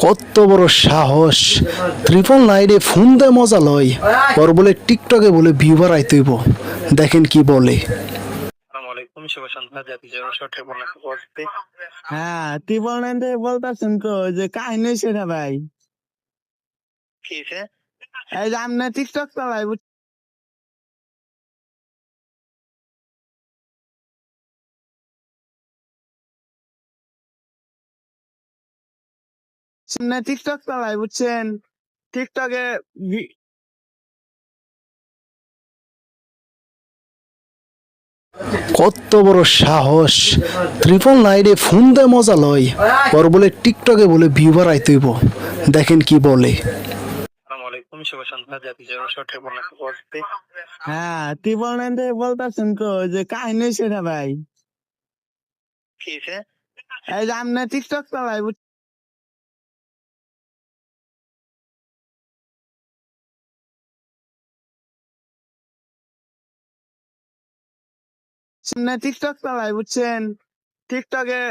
কত বড় সাহস! ট্রিপল নাইটে ফোন দেয় মজা লয়, ওর বলে টিকটকে বলে ভিউ বাড়াইতেইব। দেখেন কি বলে। আসসালামাইকুম, শুভ সন্ধ্যা। জাতি জনসহ ট্রিপল নাইন পড়তে। হ্যাঁ, ট্রিপল নাইন থেকে বলতেছেন তো যে কাহিনী সেটা ভাই। কি হয়েছে? এই যে আপনি টিকটক চালাই বুঝছেন, টিকটক চালাই বুঝছেন, টিকটকে কত বড় সাহস! ট্রিপল নাইটে ফোন দেয় মজা লয়, ওর বলে টিকটকে বলে ভিউ বাড়াইতেইব। দেখেন কি বলে। আসসালামাইকুম, শুভ সন্ধ্যা। জাতি জনসহ ট্রিপল নাইন পড়তে। হ্যাঁ, ট্রিপল নাইন থেকে বলতেছেন তো যে কাহিনী সেটা ভাই। কি হয়েছে? এই যে আপনি টিকটক চালাই বুঝছেন, টিকটক চালাই বুঝছেন, টিকটকে